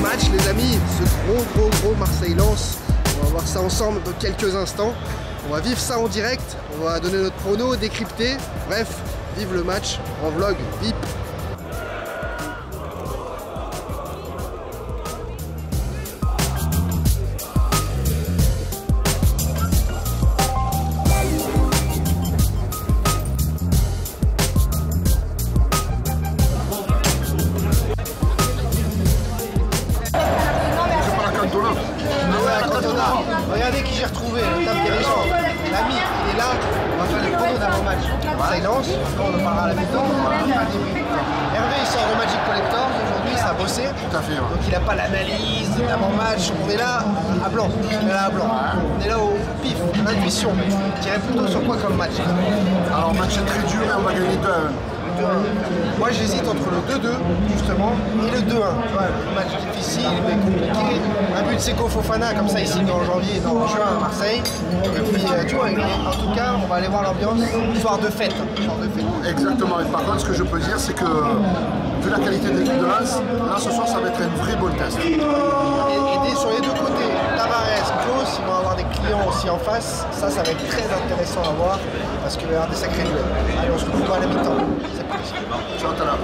match les amis, ce gros Marseille-Lens. On va voir ça ensemble dans quelques instants. On va vivre ça en direct, on va donner notre prono, décrypter. Bref, vive le match en vlog VIP. Regardez qui j'ai retrouvé, le table dirigeant. L'ami, il est là, on va faire les pronos d'avant-match. Marseille-Lens, on en parlera à la mi-temps. Hervé, il sort de Magic Collector, aujourd'hui ça a bossé. Tout à fait. Donc il n'a pas l'analyse d'avant-match, on est là à blanc. On est là à blanc. On est là au pif, l'intuition. Tu dirais plutôt sur quoi comme match? Alors, match est très dur et on va gagner 2-1. Moi j'hésite entre le 2-2 justement et le 2-1. Ouais, match difficile mais compliqué. Un but de Seko Fofana comme ça il signe en janvier, en juin à Marseille. Et puis tu vois, en tout cas on va aller voir l'ambiance, soir de fête. Exactement. Et par contre, ce que je peux dire, c'est que vu la qualité de l'équipe de Lens, là ce soir ça va être un vrai bon test. Et sur les deux côtés, Tavares, Klaus, ils vont avoir des clients aussi en face. Ça va être très intéressant à voir parce qu'il va y avoir des sacrés duels. Allez, on se retrouve à la mi-temps. C'est parti. Ciao, tout à l'heure.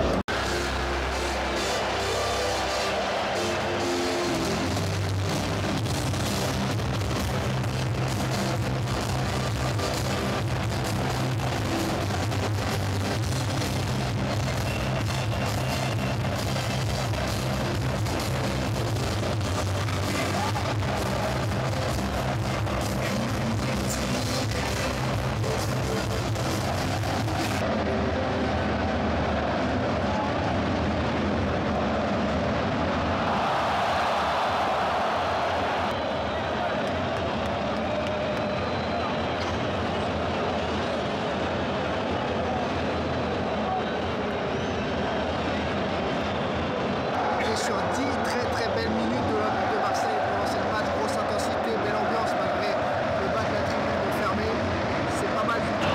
Sur 10 très belles minutes de l'Olympique de Marseille pour lancer le match, grosse intensité, belle ambiance malgré le bas de la tribune fermé, c'est pas mal du tout.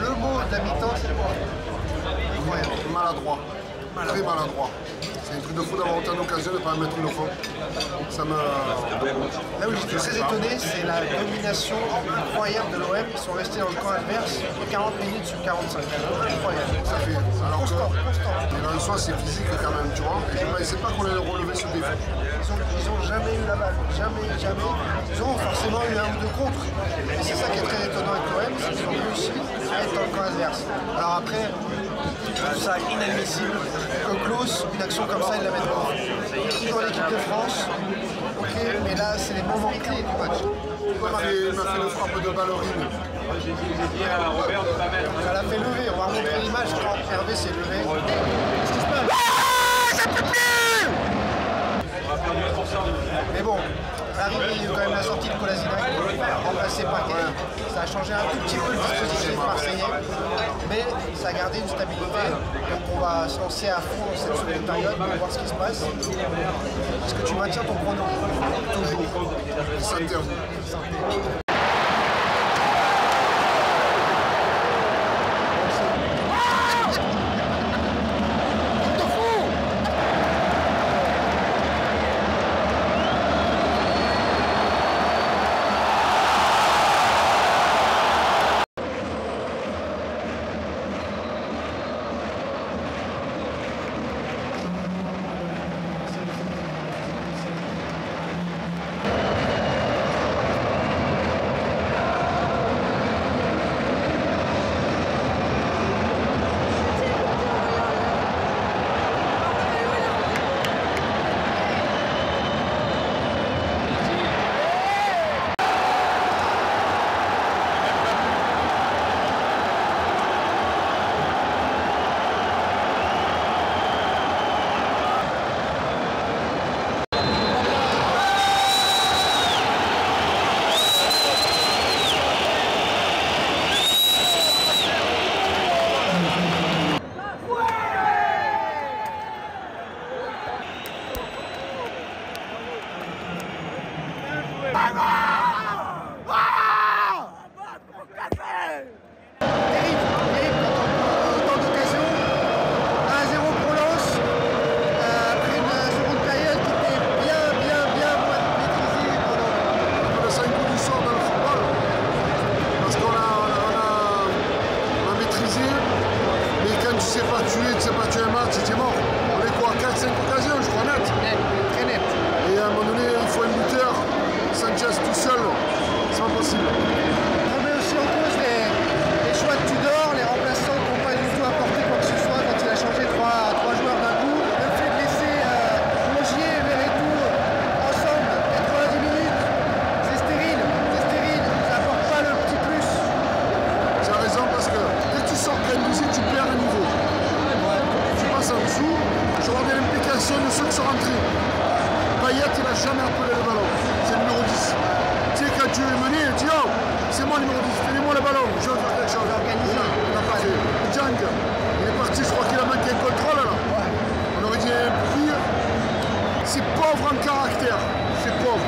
Le mot de la mi-temps, c'est quoi? Maladroit. Très maladroit. C'est un truc de fou d'avoir autant d'occasions de ne pas mettre une fois. Ça me... Là où j'étais très étonné, c'est la domination incroyable de l'OM. Ils sont restés dans le camp adverse 40 minutes sur 45. Incroyable. Ça fait... Alors Constant. que dans le soir, c'est physique quand même, tu vois. Et je ne pensais pas qu'on allait relever ce défi. Ils ont jamais eu la balle. Jamais. Ils ont forcément eu un ou deux contres. Et c'est ça qui est très étonnant avec l'OM, c'est qu'ils ont réussi à être dans le camp adverse. Alors après, je trouve ça inadmissible que Klaus, une action comme ça, il la mette pas. Il est dans l'équipe de France, ok, mais là, c'est les moments clés du match. Il m'a fait le frappe de ballerine. Ça l'a fait lever, on va remontrer l'image quand Hervé s'est levé. Qu'est-ce qui se passe? Mais bon, l'arrivée, il y a eu quand même la sortie de Kolasinac, remplacé par Kelly. Ça a changé un tout petit peu le dispositif marseillais, mais ça a gardé une stabilité. Donc on va se lancer à fond dans cette seconde période pour voir ce qui se passe. Est-ce que tu maintiens ton pronom? Toujours. Il s'interdit. tu as un match, c'était mort. On est quoi, 4-5 occasions, je crois, net. Très net. Et à un moment donné, il faut un buteur. Sanchez tout seul, c'est pas possible. On met aussi en cause les choix de Tudor, les remplaçants qui n'ont pas du tout apporté quoi que ce soit quand il a changé trois joueurs d'un coup. Le fait de laisser Rongier et Verretou ensemble 90 minutes, c'est stérile, ça apporte pas le petit plus. Tu as raison parce que dès que tu sors Guendouzi, tu perds le niveau. Tu passes en dessous, je regardais l'implication de ceux qui sont rentrés. Payet, il n'a jamais appelé le ballon, c'est le numéro 10. Tu sais, quand tu es mené, tu dis oh, c'est moi le numéro 10, donnez-moi le ballon, je veux faire quelque chose. Il n'a pas fait. Djang, il est parti, je crois qu'il a manqué un contrôle là. On aurait dit un prix. C'est pauvre en caractère, c'est pauvre.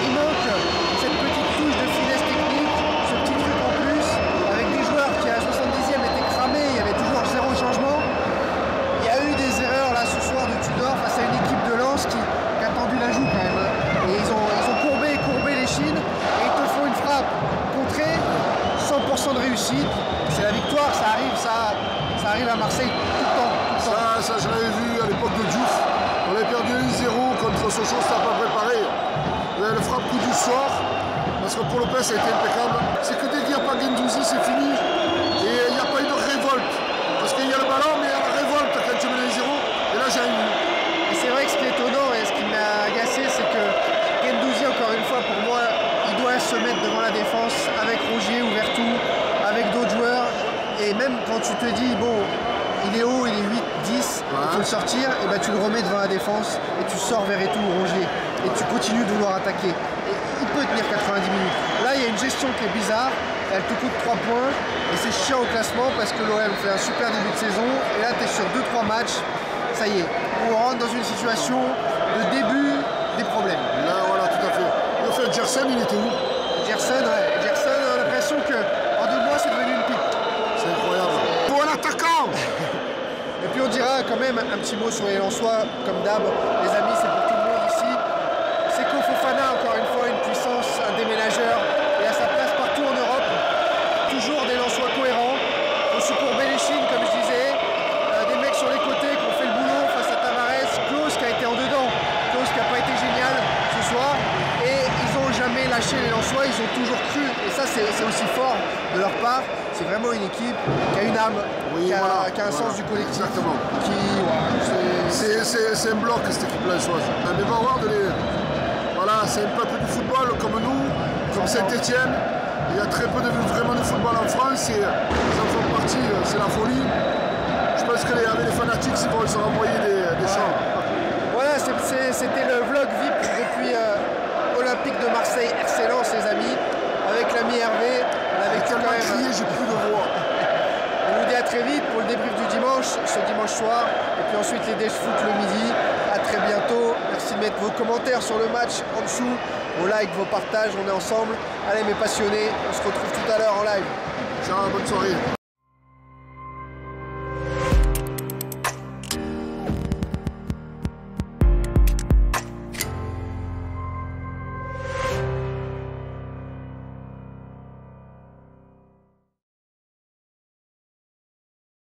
Il manque cette petite touche de finesse technique, ce petit truc en plus, avec des joueurs qui à la 70e étaient cramés, il y avait toujours zéro changement. Il y a eu des erreurs là ce soir de Tudor face à une équipe de Lens qui a tendu la joue quand même. Et ils ont courbé les chines et ils te font une frappe contrée, 100% de réussite. C'est la victoire, ça arrive à Marseille tout le temps. Ça je l'avais vu à l'époque de Diouf. On avait perdu 1-0 contre Sochaux, c'était à peu près pareil. Le frappe coup du soir, parce que pour Lopez ça a été impeccable. C'est que dès qu'il n'y a pas Guendouzi, c'est fini. Et il n'y a pas eu de révolte. Parce qu'il y a le ballon, mais il y a la révolte quand tu mets 1-0. Et là j'ai rien vu. Et c'est vrai que ce qui est étonnant et ce qui m'a agacé, c'est que Guendouzi, encore une fois, pour moi, il doit se mettre devant la défense avec Rongier ou Verretou, avec d'autres joueurs. Et même quand tu te dis, bon, il est haut, il est 8, 10, il faut le sortir, et ben tu le remets devant la défense et tu sors Verretou ou Rongier. Et tu continues de vouloir attaquer. Et il peut tenir 90 minutes. Là, il y a une gestion qui est bizarre. Elle te coûte 3 points. Et c'est chiant au classement parce que l'OM fait un super début de saison. Et là, tu es sur 2-3 matchs. Ça y est, on rentre dans une situation de début des problèmes. Là, voilà, tout à fait. Le fait, Gerson, il était où? Gerson, on a l'impression qu'en 2 mois, c'est devenu une pipe. C'est incroyable. Pour un attaquant. Et puis on dira quand même un petit mot sur les Lensois, comme d'hab. Les amis, c'est pour tout le monde ici. Seko Fofana, encore une fois, une puissance, un déménageur. Et à sa place partout en Europe. Toujours des Lensois cohérents. On se courber les chines, comme je disais. Des mecs sur les côtés qui ont fait le boulot face à Tavares. Klose qui a été en dedans. Klose qui n'a pas été génial ce soir. Et ils n'ont jamais lâché les Lensois. Ils ont toujours cru. Et ça, c'est aussi fort de leur part. C'est vraiment une équipe qui a une âme, qui a un sens du collectif. Exactement. C'est un bloc cette équipe-là, je pense. Mais Bavard, voilà, c'est un peuple du football comme nous, comme Saint-Etienne. Il y a très peu vraiment de football en France et ils en font partie, c'est la folie. Je pense qu'avec les fanatiques, ils vont se renvoyer des chants. Voilà, c'était le vlog VIP depuis Olympique de Marseille, excellence les amis, avec l'ami Hervé. On a vécu quand même. Crié, j'ai plus de voix. On vous dit à très vite pour le débrief du dimanche, ce dimanche soir, et puis ensuite les Déj Foot le midi. À très bientôt. Merci de mettre vos commentaires sur le match en dessous, vos likes, vos partages, on est ensemble. Allez mes passionnés, on se retrouve tout à l'heure en live. Ciao, bonne soirée.